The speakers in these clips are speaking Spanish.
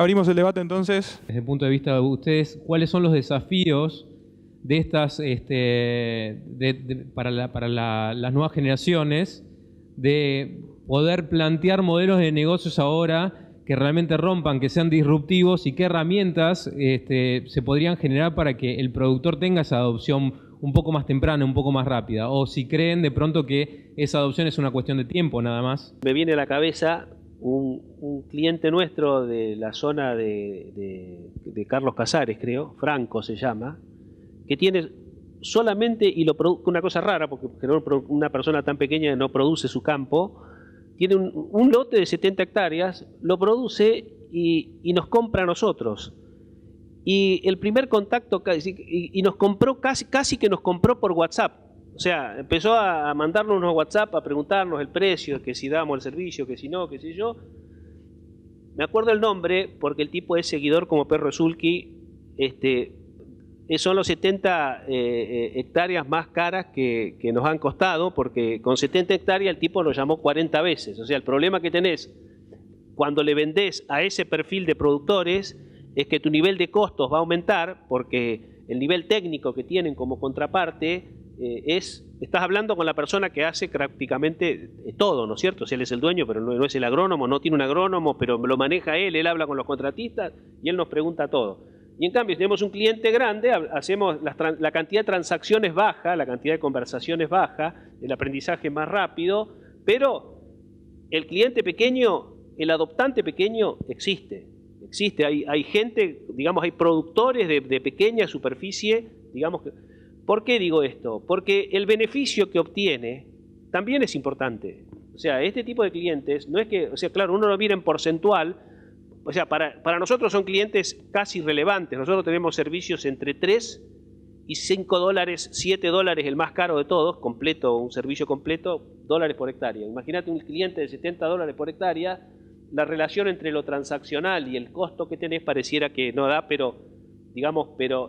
abrimos el debate entonces. Desde el punto de vista de ustedes, ¿cuáles son los desafíos de estas, para las nuevas generaciones, de poder plantear modelos de negocios ahora que realmente rompan, que sean disruptivos, y qué herramientas se podrían generar para que el productor tenga esa adopción un poco más temprana, un poco más rápida? O si creen de pronto que esa adopción es una cuestión de tiempo nada más. Me viene a la cabeza un cliente nuestro de la zona de Carlos Casares, creo, Franco se llama, que tiene solamente, y lo produce, una cosa rara, porque una persona tan pequeña no produce su campo, tiene un lote de 70 hectáreas, lo produce y nos compra a nosotros. Y el primer contacto, y nos compró casi que nos compró por WhatsApp. O sea, empezó a mandarnos unos WhatsApp, a preguntarnos el precio, que si damos el servicio, que si no, qué sé yo. Me acuerdo el nombre, porque el tipo es seguidor como perro de Sulky. Son los 70 hectáreas más caras que nos han costado, porque con 70 hectáreas el tipo lo llamó 40 veces. O sea, el problema que tenés cuando le vendés a ese perfil de productores es que tu nivel de costos va a aumentar, porque el nivel técnico que tienen como contraparte estás hablando con la persona que hace prácticamente todo, ¿no es cierto? Si él es el dueño, pero no es el agrónomo, no tiene un agrónomo, pero lo maneja él habla con los contratistas y él nos pregunta todo. Y en cambio, si tenemos un cliente grande, hacemos la cantidad de transacciones baja, la cantidad de conversaciones baja, el aprendizaje más rápido, pero el cliente pequeño, el adoptante pequeño existe, hay gente, digamos, hay productores de pequeña superficie, digamos. ¿Por qué digo esto? Porque el beneficio que obtiene también es importante. O sea, este tipo de clientes, no es que, o sea, claro, uno lo mira en porcentual. O sea, para nosotros son clientes casi irrelevantes. Nosotros tenemos servicios entre 3 y 5 dólares, 7 dólares, el más caro de todos, completo, un servicio completo, dólares por hectárea. Imagínate un cliente de 70 dólares por hectárea, la relación entre lo transaccional y el costo que tenés pareciera que no da, pero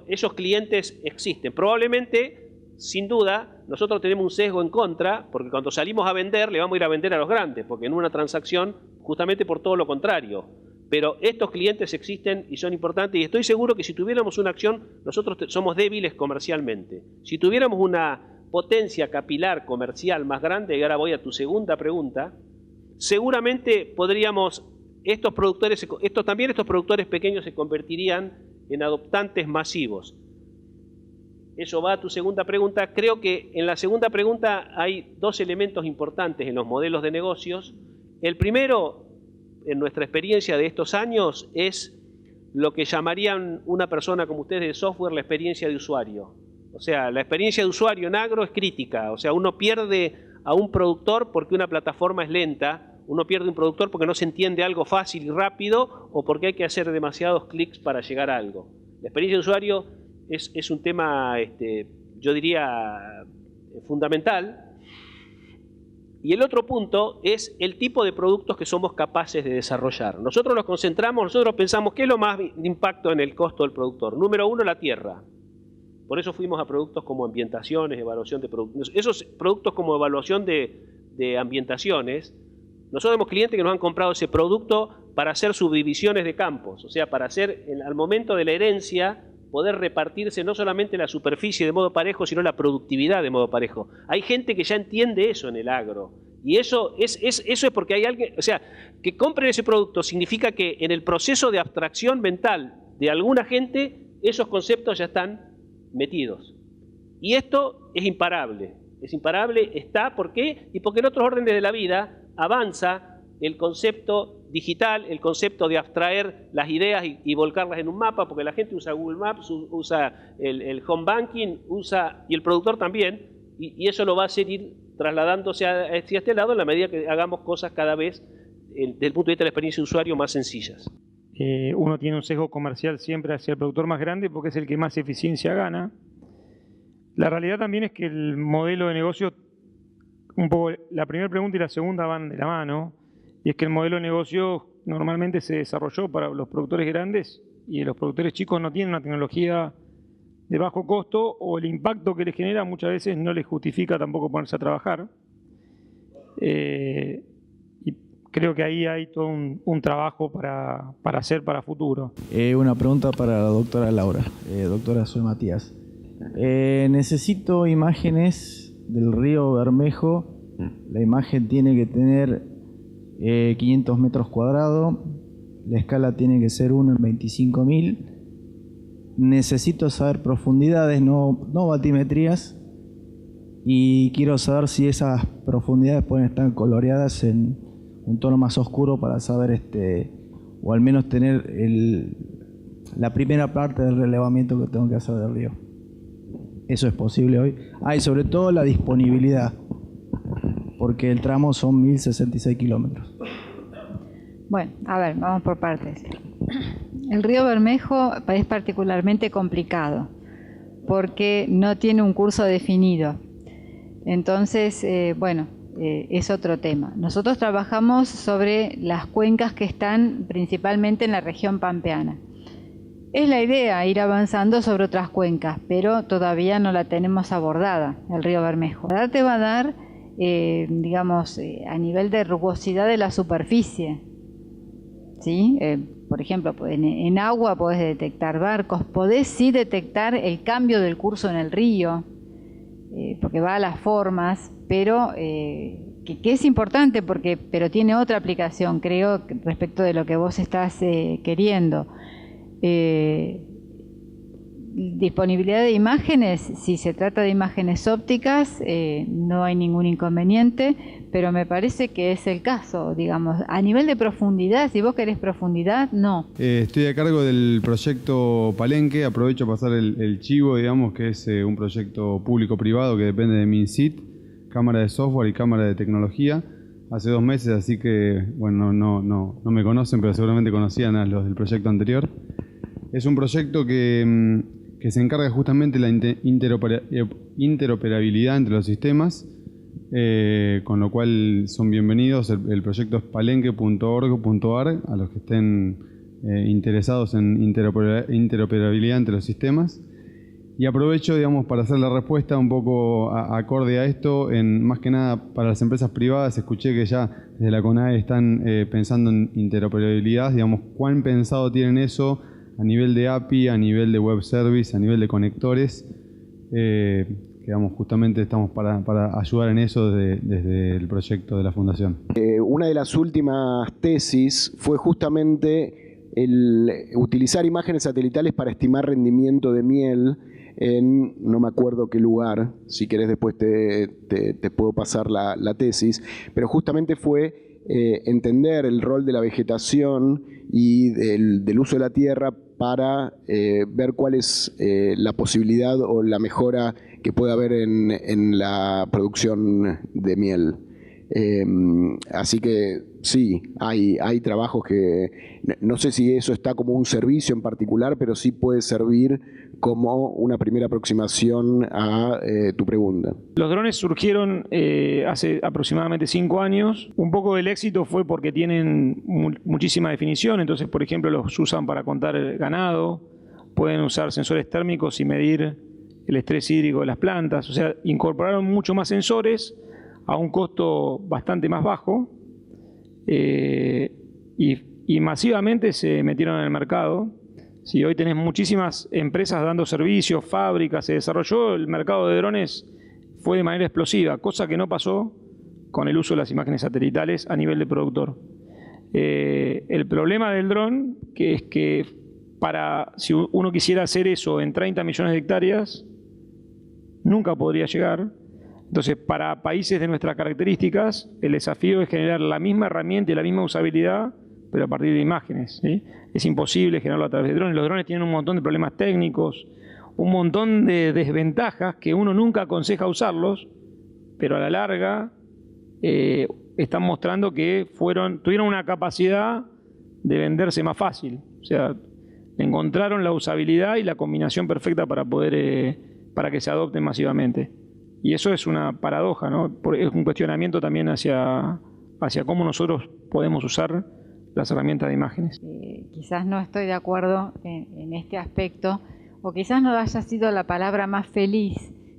esos clientes existen. Probablemente, sin duda, nosotros tenemos un sesgo en contra, porque cuando salimos a vender, le vamos a ir a vender a los grandes, porque en una transacción, justamente por todo lo contrario. Pero estos clientes existen y son importantes, y estoy seguro que si tuviéramos una acción, nosotros somos débiles comercialmente. Si tuviéramos una potencia capilar comercial más grande, y ahora voy a tu segunda pregunta, seguramente podríamos, estos productores pequeños se convertirían en adoptantes masivos. Eso va a tu segunda pregunta. Creo que en la segunda pregunta hay dos elementos importantes en los modelos de negocios. El primero, en nuestra experiencia de estos años, es lo que llamarían una persona como ustedes de software la experiencia de usuario. O sea, la experiencia de usuario en agro es crítica. O sea, uno pierde a un productor porque una plataforma es lenta, uno pierde un productor porque no se entiende algo fácil y rápido, o porque hay que hacer demasiados clics para llegar a algo. La experiencia de usuario es un tema, yo diría, fundamental. Y el otro punto es el tipo de productos que somos capaces de desarrollar. Nosotros nos concentramos, nosotros pensamos qué es lo más de impacto en el costo del productor. Número uno, la tierra. Por eso fuimos a productos como ambientaciones, evaluación de productos. Esos productos como evaluación de ambientaciones, nosotros tenemos clientes que nos han comprado ese producto para hacer subdivisiones de campos, o sea, para hacer, al momento de la herencia, poder repartirse no solamente la superficie de modo parejo, sino la productividad de modo parejo. Hay gente que ya entiende eso en el agro, y eso es porque hay alguien, o sea, que compren ese producto significa que en el proceso de abstracción mental de alguna gente, esos conceptos ya están metidos. Y esto es imparable, está, ¿por qué? Y porque en otros órdenes de la vida avanza el concepto digital, el concepto de abstraer las ideas y volcarlas en un mapa, porque la gente usa Google Maps, usa el home banking, y el productor también, y eso lo va a hacer ir trasladándose hacia este lado en la medida que hagamos cosas cada vez, desde el punto de vista de la experiencia de usuario, más sencillas. Uno tiene un sesgo comercial siempre hacia el productor más grande porque es el que más eficiencia gana. La realidad también es que el modelo de negocio, un poco la primera pregunta y la segunda van de la mano, y es que el modelo de negocio normalmente se desarrolló para los productores grandes y los productores chicos no tienen una tecnología de bajo costo, o el impacto que les genera muchas veces no les justifica tampoco ponerse a trabajar. Y creo que ahí hay todo un trabajo para hacer para futuro. Una pregunta para la doctora Laura. Doctora, soy Matías. Necesito imágenes del río Bermejo. La imagen tiene que tener 500 metros cuadrados. La escala tiene que ser 1 en 25.000. Necesito saber profundidades, no batimetrías. Y quiero saber si esas profundidades pueden estar coloreadas en un tono más oscuro para saber, o al menos tener la primera parte del relevamiento que tengo que hacer del río. ¿Eso es posible hoy? Y sobre todo la disponibilidad, porque el tramo son 1066 kilómetros. Bueno, a ver, vamos por partes. El río Bermejo es particularmente complicado porque no tiene un curso definido. Entonces, es otro tema. Nosotros trabajamos sobre las cuencas que están principalmente en la región pampeana. Es la idea ir avanzando sobre otras cuencas, pero todavía no la tenemos abordada, el río Bermejo. La verdad te va a dar, a nivel de rugosidad de la superficie. ¿Sí? Por ejemplo, en agua podés detectar barcos, podés sí detectar el cambio del curso en el río, porque va a las formas, pero que es importante, pero tiene otra aplicación, creo, respecto de lo que vos estás queriendo. Disponibilidad de imágenes, si se trata de imágenes ópticas, no hay ningún inconveniente, pero me parece que es el caso, digamos. A nivel de profundidad, si vos querés profundidad, no. Estoy a cargo del proyecto Palenque, aprovecho para pasar el chivo, digamos, que es un proyecto público-privado que depende de MinSit, Cámara de Software y Cámara de Tecnología. Hace 2 meses, así que, bueno, no me conocen, pero seguramente conocían a los del proyecto anterior. Es un proyecto que se encarga justamente de la interoperabilidad entre los sistemas, con lo cual son bienvenidos. El proyecto es palenque.org.ar a los que estén interesados en interoperabilidad entre los sistemas. Y aprovecho, digamos, para hacer la respuesta un poco acorde a esto, más que nada para las empresas privadas. Escuché que ya desde la CONAE están pensando en interoperabilidad, digamos, ¿cuán pensado tienen eso a nivel de API, a nivel de web service, a nivel de conectores? Digamos, justamente estamos para ayudar en eso desde el proyecto de la Fundación. Una de las últimas tesis fue justamente el utilizar imágenes satelitales para estimar rendimiento de miel en no me acuerdo qué lugar. Si querés después te puedo pasar la tesis, pero justamente fue entender el rol de la vegetación y del uso de la tierra para ver cuál es la posibilidad o la mejora que puede haber en la producción de miel. Así que sí, hay trabajos que no sé si eso está como un servicio en particular, pero sí puede servir como una primera aproximación a tu pregunta. Los drones surgieron hace aproximadamente 5 años. Un poco del éxito fue porque tienen muchísima definición. Entonces, por ejemplo, los usan para contar el ganado, pueden usar sensores térmicos y medir el estrés hídrico de las plantas. O sea, incorporaron mucho más sensores a un costo bastante más bajo, y masivamente se metieron en el mercado. Si hoy tenés muchísimas empresas dando servicios, fábricas, se desarrolló el mercado de drones, fue de manera explosiva, cosa que no pasó con el uso de las imágenes satelitales a nivel de productor. El problema del dron, que es que si uno quisiera hacer eso en 30 millones de hectáreas, nunca podría llegar. Entonces, para países de nuestras características, el desafío es generar la misma herramienta y la misma usabilidad, pero a partir de imágenes, ¿sí? Es imposible generarlo a través de drones. Los drones tienen un montón de problemas técnicos, un montón de desventajas que uno nunca aconseja usarlos, pero a la larga están mostrando que tuvieron una capacidad de venderse más fácil. O sea, encontraron la usabilidad y la combinación perfecta para que se adopten masivamente. Y eso es una paradoja, ¿no? Es un cuestionamiento también hacia cómo nosotros podemos usar las herramientas de imágenes. Quizás no estoy de acuerdo en este aspecto, o quizás no haya sido la palabra más feliz,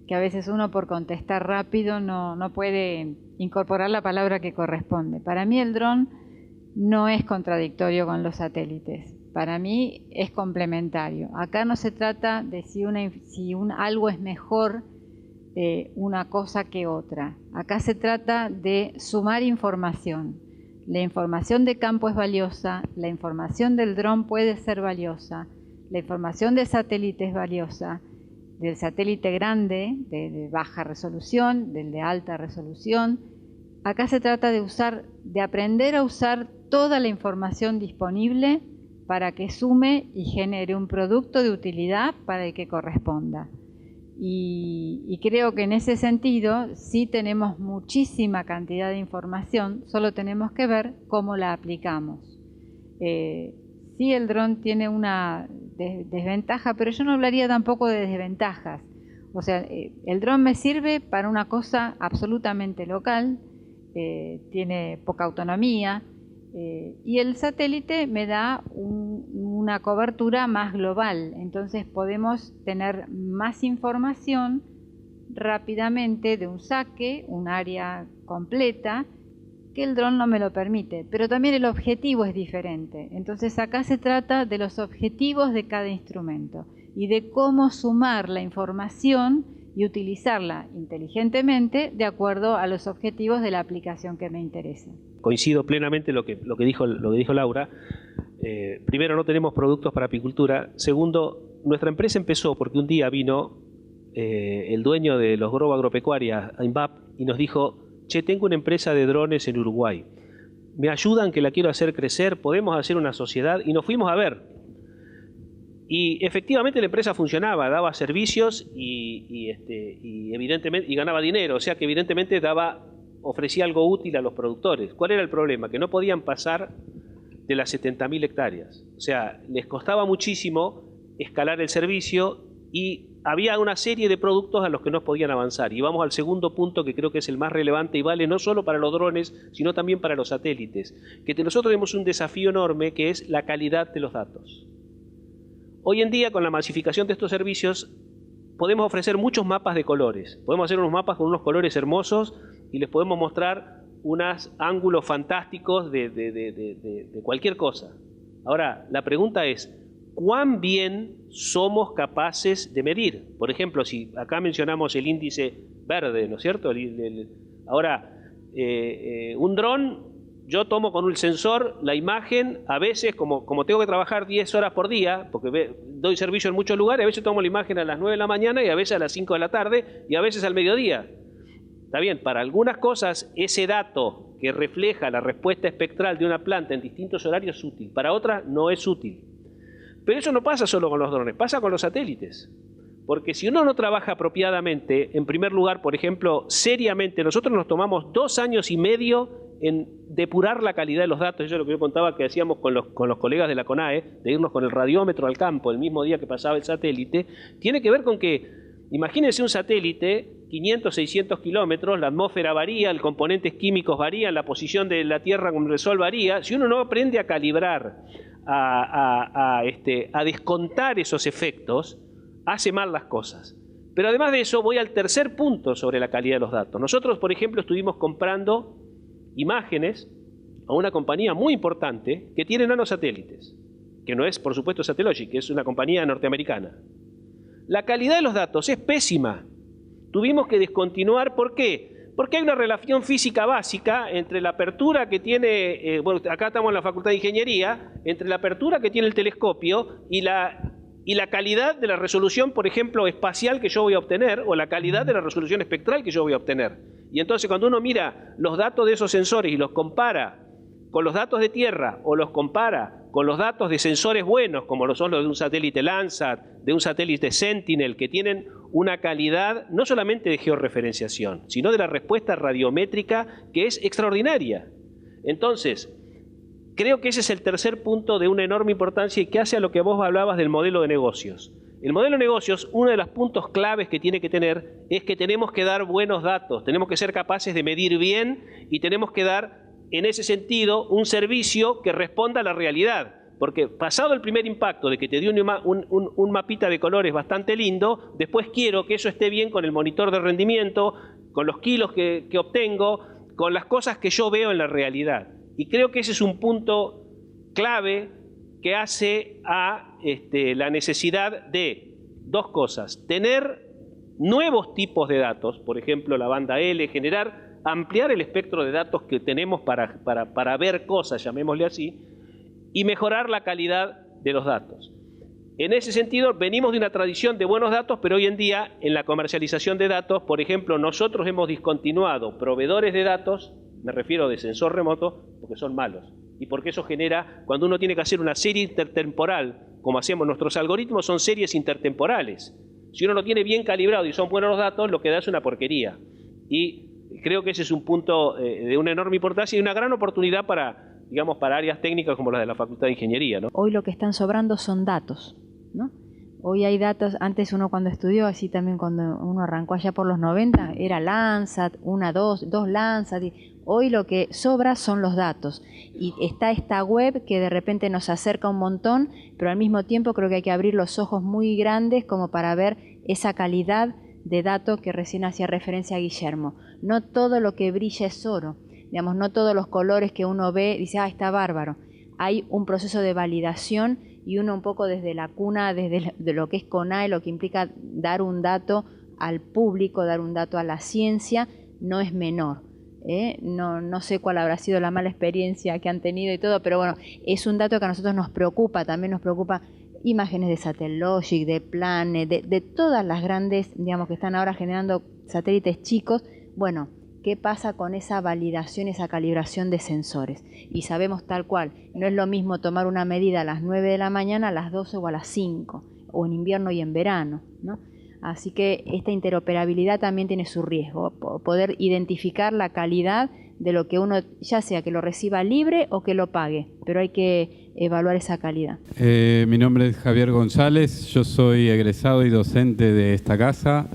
que a veces uno por contestar rápido no puede incorporar la palabra que corresponde. Para mí el dron no es contradictorio con los satélites. Para mí es complementario. Acá no se trata de si algo es mejor una cosa que otra. Acá se trata de sumar información. La información de campo es valiosa, la información del dron puede ser valiosa, la información del satélite es valiosa, del satélite grande, de baja resolución, del de alta resolución. Acá se trata de aprender a usar toda la información disponible para que sume y genere un producto de utilidad para el que corresponda. Y creo que en ese sentido sí tenemos muchísima cantidad de información, solo tenemos que ver cómo la aplicamos. Sí, el dron tiene una desventaja, pero yo no hablaría tampoco de desventajas. O sea, el dron me sirve para una cosa absolutamente local, tiene poca autonomía, y el satélite me da una cobertura más global. Entonces podemos tener más información rápidamente de un saque, un área completa, que el dron no me lo permite, pero también el objetivo es diferente. Entonces acá se trata de los objetivos de cada instrumento y de cómo sumar la información y utilizarla inteligentemente de acuerdo a los objetivos de la aplicación que me interesa. Coincido plenamente lo que dijo Laura. Primero, no tenemos productos para apicultura. Segundo, nuestra empresa empezó porque un día vino el dueño de los Grobo Agropecuarias, INVAP, y nos dijo: che, tengo una empresa de drones en Uruguay, me ayudan, que la quiero hacer crecer, podemos hacer una sociedad. Y nos fuimos a ver, y efectivamente la empresa funcionaba, daba servicios y evidentemente y ganaba dinero, o sea que evidentemente ofrecía algo útil a los productores. ¿Cuál era el problema? Que no podían pasar de las 70.000 hectáreas, o sea, les costaba muchísimo escalar el servicio y había una serie de productos a los que no podían avanzar. Y vamos al segundo punto, que creo que es el más relevante y vale no solo para los drones, sino también para los satélites. Que nosotros tenemos un desafío enorme, que es la calidad de los datos. Hoy en día, con la masificación de estos servicios, podemos ofrecer muchos mapas de colores. Podemos hacer unos mapas con unos colores hermosos y les podemos mostrar unos ángulos fantásticos de cualquier cosa. Ahora, la pregunta es: ¿cuán bien somos capaces de medir? Por ejemplo, si acá mencionamos el índice verde, ¿no es cierto? Ahora, un dron, yo tomo con un sensor la imagen, a veces, como tengo que trabajar 10 horas por día, porque doy servicio en muchos lugares, a veces tomo la imagen a las 9 de la mañana y a veces a las 5 de la tarde y a veces al mediodía. Está bien, para algunas cosas ese dato que refleja la respuesta espectral de una planta en distintos horarios es útil, para otras no es útil. Pero eso no pasa solo con los drones, pasa con los satélites. Porque si uno no trabaja apropiadamente, en primer lugar, por ejemplo, seriamente, nosotros nos tomamos 2 años y medio en depurar la calidad de los datos. Eso es lo que yo contaba que hacíamos con los colegas de la CONAE, de irnos con el radiómetro al campo el mismo día que pasaba el satélite. Tiene que ver con que, imagínense un satélite, 500, 600 kilómetros, la atmósfera varía, los componentes químicos varían, la posición de la Tierra con el Sol varía. Si uno no aprende a calibrar, a descontar esos efectos, hace mal las cosas. Pero además de eso, voy al tercer punto sobre la calidad de los datos. Nosotros, por ejemplo, estuvimos comprando imágenes a una compañía muy importante que tiene nanosatélites, que no es, por supuesto, Satellogic, que es una compañía norteamericana. La calidad de los datos es pésima. Tuvimos que descontinuar. ¿Por qué? Porque hay una relación física básica entre la apertura que tiene, bueno, acá estamos en la Facultad de Ingeniería, entre la apertura que tiene el telescopio y la calidad de la resolución, por ejemplo, espacial que yo voy a obtener, o la calidad de la resolución espectral que yo voy a obtener. Y entonces cuando uno mira los datos de esos sensores y los compara con los datos de tierra, o los compara con los datos de sensores buenos, como lo son los de un satélite Landsat, de un satélite Sentinel, que tienen una calidad no solamente de georreferenciación, sino de la respuesta radiométrica, que es extraordinaria. Entonces, creo que ese es el tercer punto de una enorme importancia y que hace a lo que vos hablabas del modelo de negocios. El modelo de negocios, uno de los puntos claves que tiene que tener es que tenemos que dar buenos datos, tenemos que ser capaces de medir bien y tenemos que dar, en ese sentido, un servicio que responda a la realidad. Porque pasado el primer impacto de que te dio un mapita de colores bastante lindo, después quiero que eso esté bien con el monitor de rendimiento, con los kilos que obtengo, con las cosas que yo veo en la realidad. Y creo que ese es un punto clave que hace a la necesidad de dos cosas: tener nuevos tipos de datos, por ejemplo la banda L, ampliar el espectro de datos que tenemos para ver cosas, llamémosle así, y mejorar la calidad de los datos. En ese sentido, venimos de una tradición de buenos datos, pero hoy en día, en la comercialización de datos, por ejemplo, nosotros hemos discontinuado proveedores de datos, me refiero de sensor remoto, porque son malos. Y porque eso genera, cuando uno tiene que hacer una serie intertemporal, como hacemos nuestros algoritmos, son series intertemporales. Si uno lo tiene bien calibrado y son buenos los datos, lo que da es una porquería. Y creo que ese es un punto de una enorme importancia y una gran oportunidad para, digamos, para áreas técnicas como las de la Facultad de Ingeniería, ¿no? Hoy lo que están sobrando son datos, ¿no? Hoy hay datos, antes uno cuando estudió, así también cuando uno arrancó allá por los 90, era Landsat, dos Landsat, y hoy lo que sobra son los datos. Y está esta web que de repente nos acerca un montón, pero al mismo tiempo creo que hay que abrir los ojos muy grandes como para ver esa calidad de datos que recién hacía referencia a Guillermo. No todo lo que brilla es oro, digamos, no todos los colores que uno ve dice, ah, está bárbaro. Hay un proceso de validación y uno un poco desde la cuna, desde de lo que es CONAE, lo que implica dar un dato al público, dar un dato a la ciencia, no es menor. No sé cuál habrá sido la mala experiencia que han tenido y todo, pero bueno, es un dato que a nosotros nos preocupa, también nos preocupa imágenes de Satellogic, de Planet, de todas las grandes, digamos, que están ahora generando satélites chicos. Bueno, ¿qué pasa con esa validación, esa calibración de sensores? Y sabemos tal cual, no es lo mismo tomar una medida a las 9 de la mañana, a las 12 o a las 5, o en invierno y en verano, ¿no? Así que esta interoperabilidad también tiene su riesgo, poder identificar la calidad de lo que uno, ya sea que lo reciba libre o que lo pague, pero hay que evaluar esa calidad. Mi nombre es Javier González, yo soy egresado y docente de esta casa.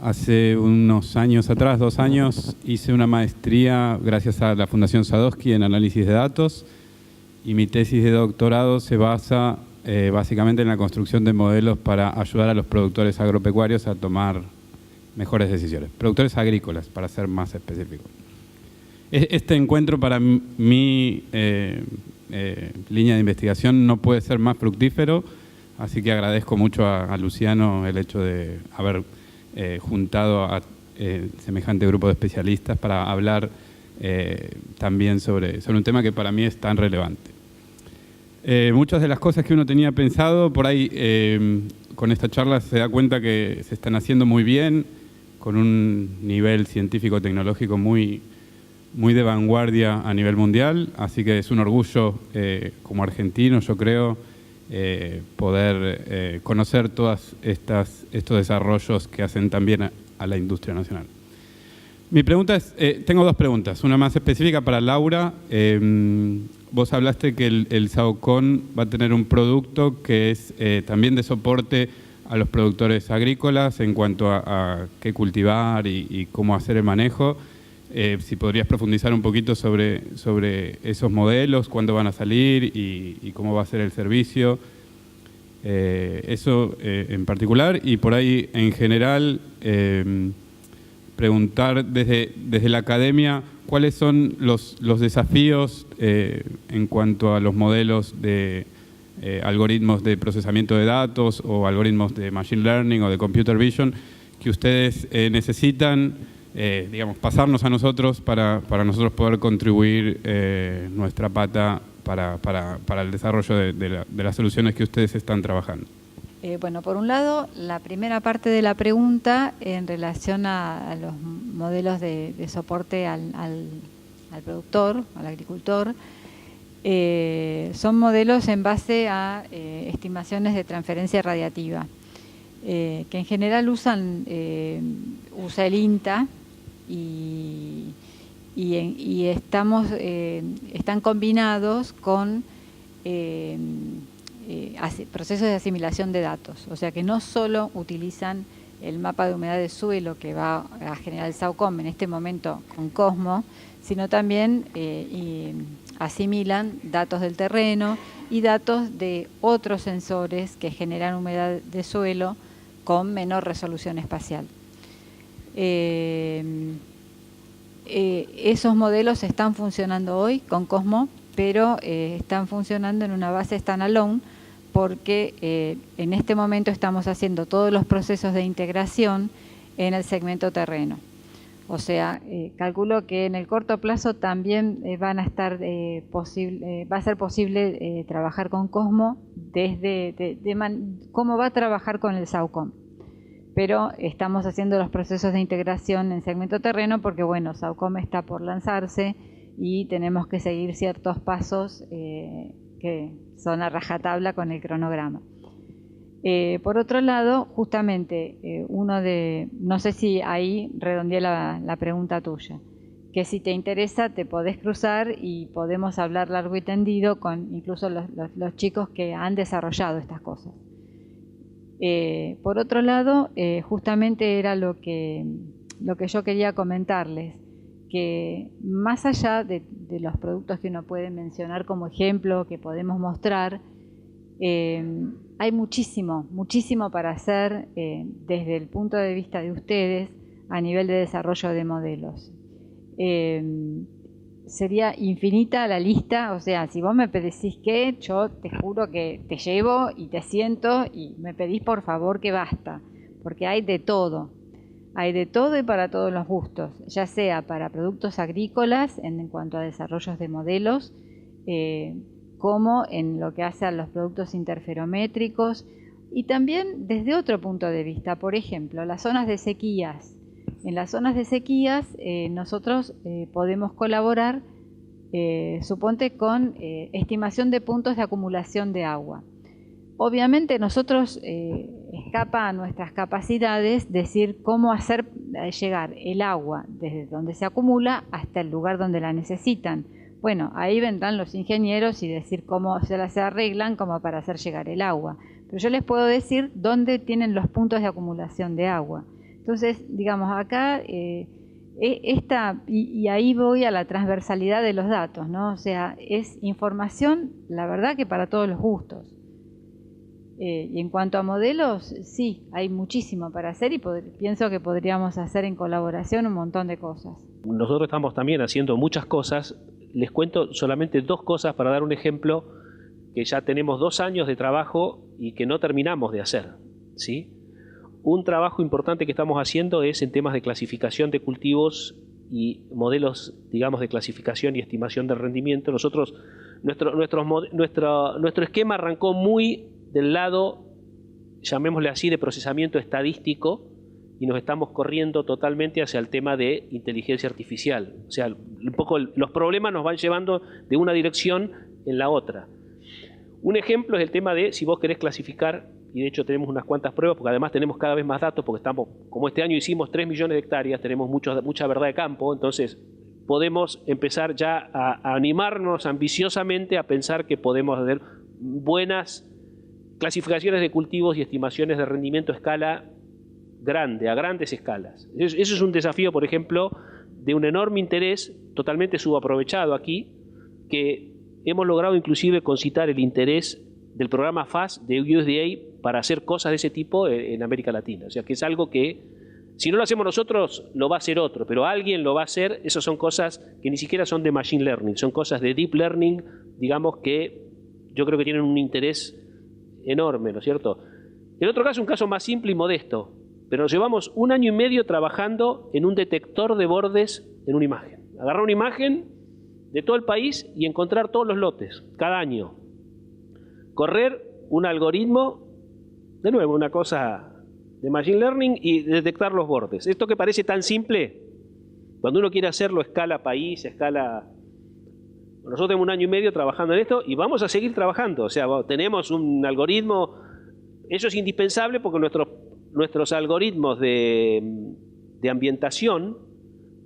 Hace unos años atrás, 2 años, hice una maestría gracias a la Fundación Sadowski en análisis de datos y mi tesis de doctorado se basa básicamente en la construcción de modelos para ayudar a los productores agropecuarios a tomar mejores decisiones. Productores agrícolas, para ser más específico. Este encuentro para mi línea de investigación no puede ser más fructífero, así que agradezco mucho a Luciano el hecho de haber juntado a semejante grupo de especialistas para hablar también sobre un tema que para mí es tan relevante. Muchas de las cosas que uno tenía pensado, por ahí con esta charla se da cuenta que se están haciendo muy bien, con un nivel científico-tecnológico muy de vanguardia a nivel mundial, así que es un orgullo como argentino, yo creo, poder conocer todos estos desarrollos que hacen también a la industria nacional. Mi pregunta es, tengo 2 preguntas, una más específica para Laura. Vos hablaste que el SAOCON va a tener un producto que es también de soporte a los productores agrícolas en cuanto a qué cultivar y cómo hacer el manejo. Si podrías profundizar un poquito sobre esos modelos, cuándo van a salir y cómo va a ser el servicio. Eso en particular, y por ahí en general preguntar desde la academia cuáles son los desafíos en cuanto a los modelos de algoritmos de procesamiento de datos o algoritmos de machine learning o de computer vision que ustedes necesitan, digamos, pasarnos a nosotros para nosotros poder contribuir nuestra pata para el desarrollo de las soluciones que ustedes están trabajando. Bueno, por un lado, la primera parte de la pregunta en relación a los modelos de soporte al productor, al agricultor, son modelos en base a estimaciones de transferencia radiativa, que en general usa el INTA y están combinados con procesos de asimilación de datos, o sea que no solo utilizan el mapa de humedad de suelo que va a generar el SAOCOM en este momento con Cosmo, sino también asimilan datos del terreno y datos de otros sensores que generan humedad de suelo con menor resolución espacial. esos modelos están funcionando hoy con Cosmo, pero están funcionando en una base standalone porque en este momento estamos haciendo todos los procesos de integración en el segmento terreno. O sea, calculo que en el corto plazo también va a ser posible trabajar con Cosmo cómo va a trabajar con el SAOCOM. Pero estamos haciendo los procesos de integración en segmento terreno porque, bueno, SAOCOM está por lanzarse y tenemos que seguir ciertos pasos que son a rajatabla con el cronograma. Por otro lado, justamente, no sé si ahí redondeé la pregunta tuya, que si te interesa te podés cruzar y podemos hablar largo y tendido con incluso los chicos que han desarrollado estas cosas. Por otro lado, justamente era lo que yo quería comentarles, que más allá de los productos que uno puede mencionar como ejemplo, que podemos mostrar, hay muchísimo para hacer desde el punto de vista de ustedes a nivel de desarrollo de modelos. Sería infinita la lista, o sea, si vos me decís que, yo te juro que te llevo y te siento y me pedís por favor que basta, porque hay de todo y para todos los gustos, ya sea para productos agrícolas en cuanto a desarrollos de modelos, como en lo que hace a los productos interferométricos y también desde otro punto de vista, por ejemplo, las zonas de sequías. En las zonas de sequías nosotros podemos colaborar, suponte, con estimación de puntos de acumulación de agua. Obviamente nosotros escapa a nuestras capacidades decir cómo hacer llegar el agua desde donde se acumula hasta el lugar donde la necesitan. Bueno, ahí vendrán los ingenieros y decir cómo se las arreglan como para hacer llegar el agua. Pero yo les puedo decir dónde tienen los puntos de acumulación de agua. Entonces, digamos, acá y ahí voy a la transversalidad de los datos, ¿no? O sea, es información, la verdad, que para todos los gustos. Y en cuanto a modelos, sí, hay muchísimo para hacer y pienso que podríamos hacer en colaboración un montón de cosas. Nosotros estamos también haciendo muchas cosas. Les cuento solamente 2 cosas para dar un ejemplo, que ya tenemos 2 años de trabajo y que no terminamos de hacer, ¿sí? Un trabajo importante que estamos haciendo es en temas de clasificación de cultivos y modelos, digamos, de clasificación y estimación del rendimiento. Nosotros, nuestro esquema arrancó muy del lado, llamémosle así, de procesamiento estadístico, y nos estamos corriendo totalmente hacia el tema de inteligencia artificial. O sea, un poco los problemas nos van llevando de una dirección en la otra. Un ejemplo es el tema de si vos querés clasificar, y de hecho tenemos unas cuantas pruebas, porque además tenemos cada vez más datos, porque estamos, como este año hicimos 3 millones de hectáreas, tenemos mucha verdad de campo, entonces podemos empezar ya a animarnos ambiciosamente a pensar que podemos hacer buenas clasificaciones de cultivos y estimaciones de rendimiento a escala grande, a grandes escalas. Eso es un desafío, por ejemplo, de un enorme interés totalmente subaprovechado aquí, que hemos logrado inclusive concitar el interés del programa FAS de USDA para hacer cosas de ese tipo en América Latina. O sea, que es algo que, si no lo hacemos nosotros, lo va a hacer otro, pero alguien lo va a hacer. Esas son cosas que ni siquiera son de Machine Learning, son cosas de Deep Learning, digamos, que yo creo que tienen un interés enorme, ¿no es cierto? El otro caso, un caso más simple y modesto, pero nos llevamos 1 año y medio trabajando en un detector de bordes en una imagen. Agarrar una imagen de todo el país y encontrar todos los lotes, cada año. Correr un algoritmo, de nuevo, una cosa de Machine Learning, y detectar los bordes. Esto que parece tan simple, cuando uno quiere hacerlo a escala país, a escala... Nosotros tenemos 1 año y medio trabajando en esto y vamos a seguir trabajando. O sea, tenemos un algoritmo, eso es indispensable porque nuestros algoritmos de ambientación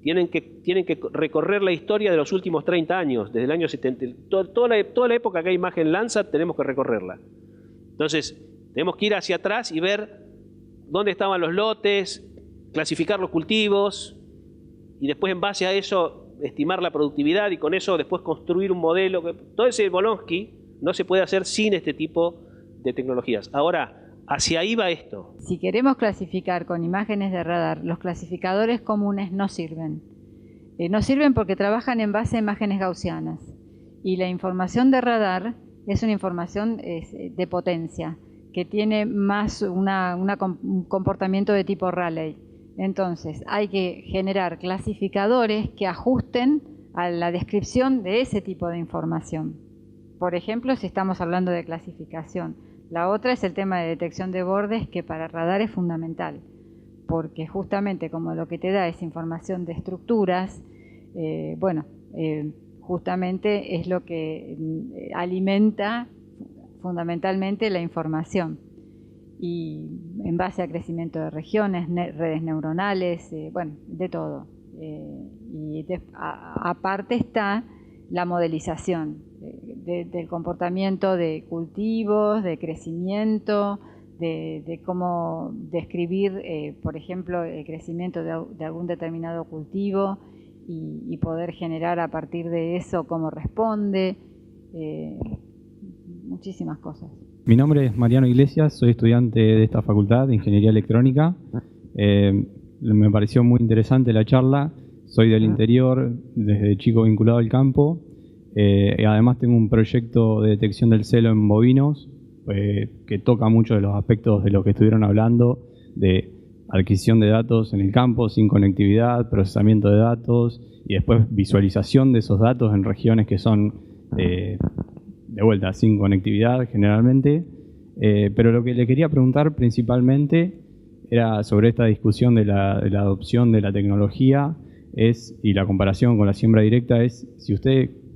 tienen que recorrer la historia de los últimos 30 años, desde el año 70. Toda la época que hay imagen Landsat tenemos que recorrerla. Entonces, tenemos que ir hacia atrás y ver dónde estaban los lotes, clasificar los cultivos y después en base a eso estimar la productividad y con eso después construir un modelo. Todo ese Bolonsky no se puede hacer sin este tipo de tecnologías. Ahora, hacia ahí va esto. Si queremos clasificar con imágenes de radar, los clasificadores comunes no sirven. no sirven porque trabajan en base a imágenes gaussianas. Y la información de radar es una información de potencia, que tiene más un comportamiento de tipo Rayleigh. Entonces, hay que generar clasificadores que ajusten a la descripción de ese tipo de información. Por ejemplo, si estamos hablando de clasificación. La otra es el tema de detección de bordes, que para radar es fundamental, porque justamente como lo que te da es información de estructuras, justamente es lo que alimenta fundamentalmente la información. Y en base a crecimiento de regiones, redes neuronales, de todo. Aparte está la modelización del comportamiento de cultivos, de crecimiento, de cómo describir, por ejemplo, el crecimiento de algún determinado cultivo y poder generar a partir de eso cómo responde, muchísimas cosas. Mi nombre es Mariano Iglesias, soy estudiante de esta facultad de Ingeniería Electrónica. Me pareció muy interesante la charla. Soy del interior, desde chico vinculado al campo. Además tengo un proyecto de detección del celo en bovinos que toca mucho de los aspectos de lo que estuvieron hablando, de adquisición de datos en el campo sin conectividad, procesamiento de datos y después visualización de esos datos en regiones que son de vuelta sin conectividad generalmente. Pero lo que le quería preguntar principalmente era sobre esta discusión de la adopción de la tecnología y la comparación con la siembra directa,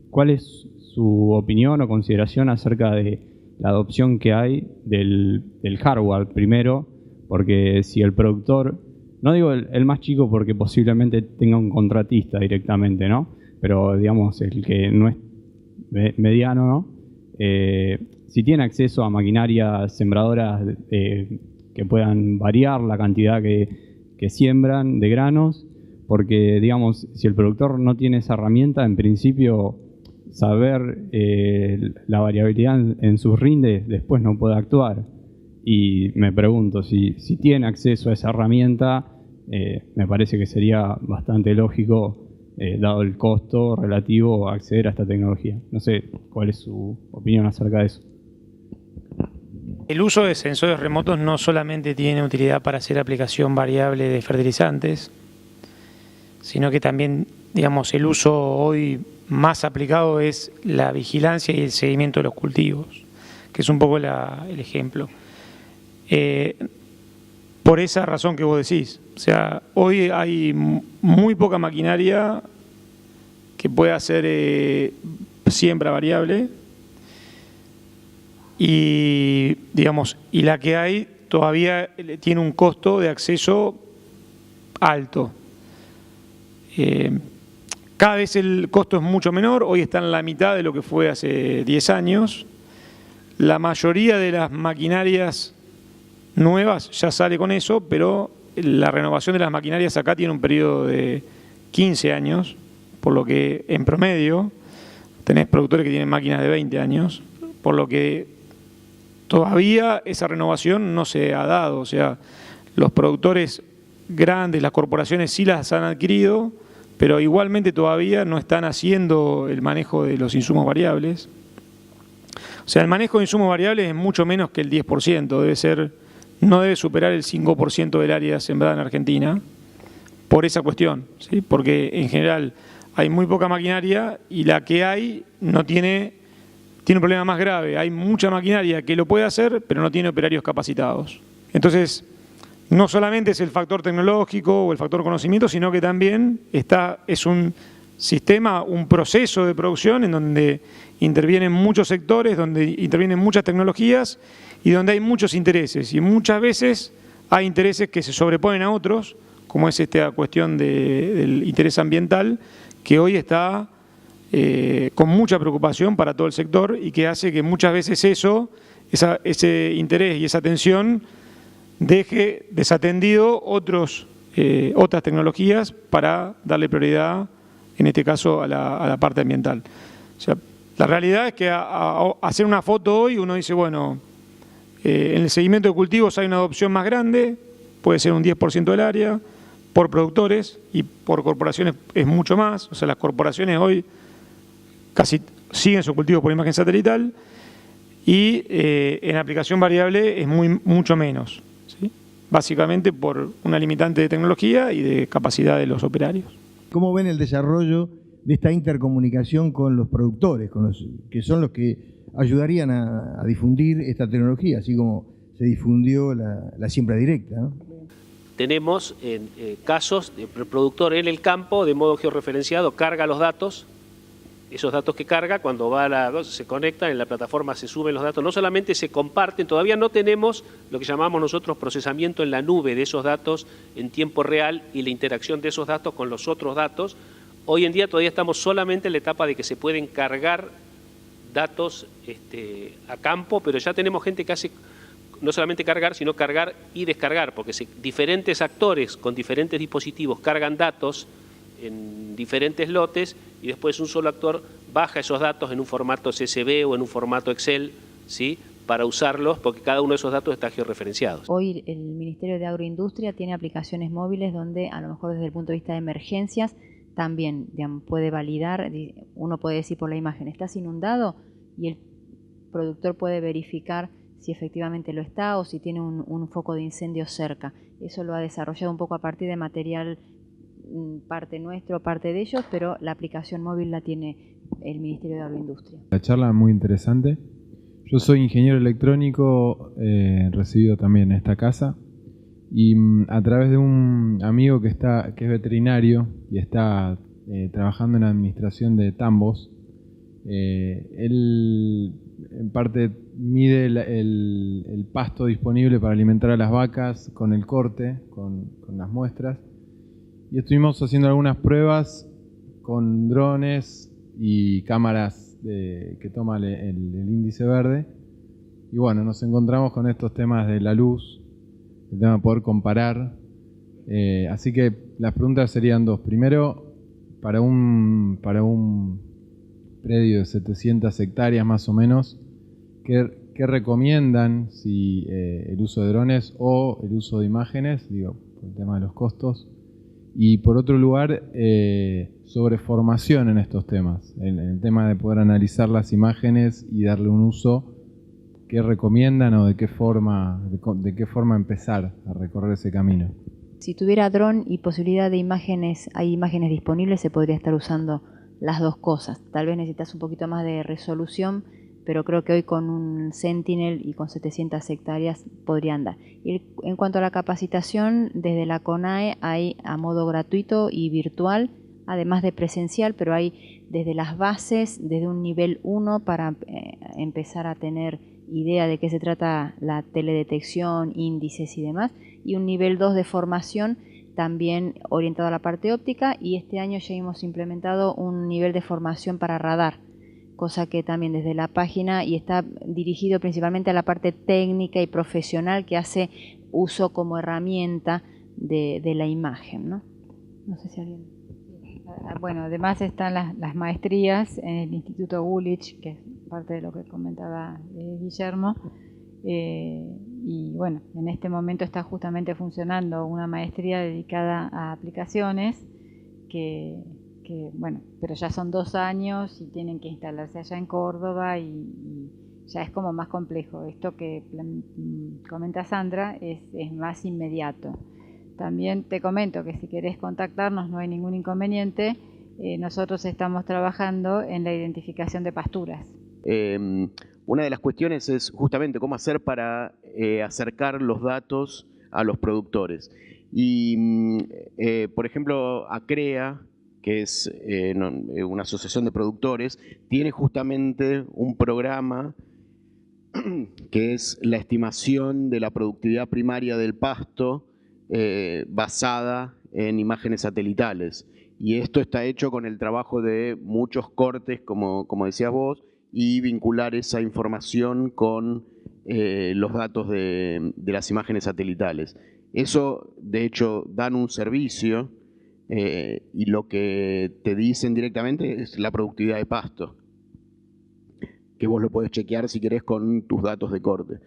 ¿cuál es su opinión o consideración acerca de la adopción que hay del hardware primero? Porque si el productor, no digo el más chico porque posiblemente tenga un contratista directamente, ¿no? Pero digamos el que no es mediano, ¿no? Si tiene acceso a maquinarias sembradoras que puedan variar la cantidad que siembran de granos, porque digamos, si el productor no tiene esa herramienta, en principio saber la variabilidad en sus rindes, después no puede actuar. Y me pregunto, si tiene acceso a esa herramienta, me parece que sería bastante lógico, dado el costo relativo, acceder a esta tecnología. No sé cuál es su opinión acerca de eso. El uso de sensores remotos no solamente tiene utilidad para hacer aplicación variable de fertilizantes, sino que también, digamos, el uso hoy más aplicado es la vigilancia y el seguimiento de los cultivos, que es un poco el ejemplo. Por esa razón que vos decís, o sea, hoy hay muy poca maquinaria que pueda hacer siembra variable y, digamos, y la que hay todavía tiene un costo de acceso alto. Cada vez el costo es mucho menor, hoy está en la mitad de lo que fue hace 10 años. La mayoría de las maquinarias nuevas ya sale con eso, pero la renovación de las maquinarias acá tiene un periodo de 15 años, por lo que en promedio tenés productores que tienen máquinas de 20 años, por lo que todavía esa renovación no se ha dado. O sea, los productores grandes, las corporaciones sí las han adquirido, pero igualmente todavía no están haciendo el manejo de los insumos variables. O sea, el manejo de insumos variables es mucho menos que el 10%, no debe superar el 5% del área sembrada en Argentina, por esa cuestión, ¿sí? Porque en general hay muy poca maquinaria y la que hay tiene un problema más grave. Hay mucha maquinaria que lo puede hacer, pero no tiene operarios capacitados. Entonces, no solamente es el factor tecnológico o el factor conocimiento, sino que también es un sistema, un proceso de producción en donde intervienen muchos sectores, donde intervienen muchas tecnologías y donde hay muchos intereses. Y muchas veces hay intereses que se sobreponen a otros, como es esta cuestión del interés ambiental, que hoy está con mucha preocupación para todo el sector y que hace que muchas veces ese interés y esa atención deje desatendido otras tecnologías para darle prioridad, en este caso, a la parte ambiental. O sea, la realidad es que hacer una foto hoy, uno dice, bueno, en el seguimiento de cultivos hay una adopción más grande, puede ser un 10% del área, por productores y por corporaciones es mucho más. O sea, las corporaciones hoy casi siguen su cultivo por imagen satelital y en aplicación variable es mucho menos, ¿sí? Básicamente por una limitante de tecnología y de capacidad de los operarios. ¿Cómo ven el desarrollo de esta intercomunicación con los productores, que son los que ayudarían a difundir esta tecnología, así como se difundió la siembra directa, ¿no? Tenemos casos de productor en el campo, de modo georreferenciado, carga los datos. Esos datos que carga, cuando se conectan en la plataforma, se suben los datos, no solamente se comparten, todavía no tenemos lo que llamamos nosotros procesamiento en la nube de esos datos en tiempo real y la interacción de esos datos con los otros datos. Hoy en día todavía estamos solamente en la etapa de que se pueden cargar datos a campo, pero ya tenemos gente que hace no solamente cargar, sino cargar y descargar, porque diferentes actores con diferentes dispositivos cargan datos en diferentes lotes y después un solo actor baja esos datos en un formato CSV o en un formato Excel, ¿sí?, para usarlos, porque cada uno de esos datos está georreferenciado. Hoy el Ministerio de Agroindustria tiene aplicaciones móviles donde a lo mejor desde el punto de vista de emergencias también, digamos, puede validar, uno puede decir por la imagen, ¿estás inundado? Y el productor puede verificar si efectivamente lo está o si tiene un foco de incendio cerca. Eso lo ha desarrollado un poco a partir de material, parte nuestro, parte de ellos, pero la aplicación móvil la tiene el Ministerio de Agroindustria. La charla es muy interesante. Yo soy ingeniero electrónico, recibido también en esta casa, y a través de un amigo que es veterinario y está trabajando en administración de tambos, él en parte mide el pasto disponible para alimentar a las vacas con el corte, con las muestras, y estuvimos haciendo algunas pruebas con drones y cámaras que toman el índice verde, y bueno, nos encontramos con estos temas de la luz, el tema de poder comparar, así que las preguntas serían dos. Primero, para un predio de 700 hectáreas más o menos, ¿qué recomiendan si el uso de drones o el uso de imágenes, digo, por el tema de los costos? Y por otro lugar, sobre formación en estos temas, en el tema de poder analizar las imágenes y darle un uso, ¿qué recomiendan o de qué forma empezar a recorrer ese camino? Si tuviera dron y posibilidad de imágenes, hay imágenes disponibles, se podría estar usando las dos cosas. Tal vez necesitas un poquito más de resolución, pero creo que hoy con un Sentinel y con 700 hectáreas podría andar. Y en cuanto a la capacitación, desde la CONAE hay a modo gratuito y virtual, además de presencial, pero hay desde las bases, desde un nivel 1 para empezar a tener idea de qué se trata la teledetección, índices y demás, y un nivel 2 de formación también orientado a la parte óptica, y este año ya hemos implementado un nivel de formación para radar, cosa que también desde la página, y está dirigido principalmente a la parte técnica y profesional que hace uso como herramienta de la imagen, ¿no? No sé si alguien... Bueno, además están las maestrías en el Instituto Gulich, que es parte de lo que comentaba Guillermo, y bueno, en este momento está justamente funcionando una maestría dedicada a aplicaciones que bueno, pero ya son 2 años y tienen que instalarse allá en Córdoba y ya es como más complejo. Esto que comenta Sandra es más inmediato. También te comento que si querés contactarnos no hay ningún inconveniente. Nosotros estamos trabajando en la identificación de pasturas. Una de las cuestiones es justamente cómo hacer para acercar los datos a los productores. Y, por ejemplo, ACREA, que es una asociación de productores, tiene justamente un programa que es la estimación de la productividad primaria del pasto basada en imágenes satelitales. Y esto está hecho con el trabajo de muchos cortes, como decías vos, y vincular esa información con los datos de las imágenes satelitales. Eso, de hecho, dan un servicio y lo que te dicen directamente es la productividad de pasto, que vos lo podés chequear si querés con tus datos de corte.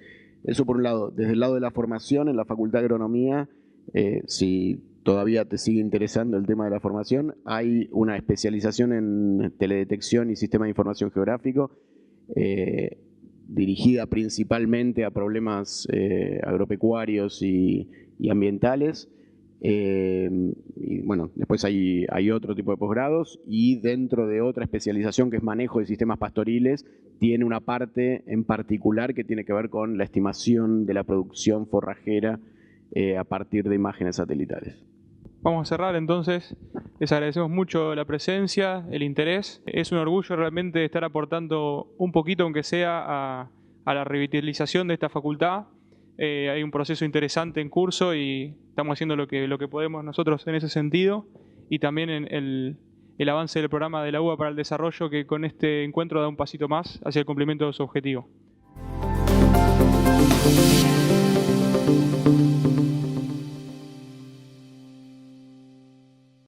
Eso por un lado. Desde el lado de la formación, en la Facultad de Agronomía, si todavía te sigue interesando el tema de la formación, hay una especialización en teledetección y sistema de información geográfico, dirigida principalmente a problemas agropecuarios y ambientales. Y bueno, después hay otro tipo de posgrados, y dentro de otra especialización que es manejo de sistemas pastoriles, tiene una parte en particular que tiene que ver con la estimación de la producción forrajera a partir de imágenes satelitales. Vamos a cerrar entonces. Les agradecemos mucho la presencia, el interés. Es un orgullo realmente estar aportando un poquito, aunque sea, a la revitalización de esta facultad. Hay un proceso interesante en curso y estamos haciendo lo que podemos nosotros en ese sentido, y también en el avance del programa de la UBA para el desarrollo, que con este encuentro da un pasito más hacia el cumplimiento de su objetivo.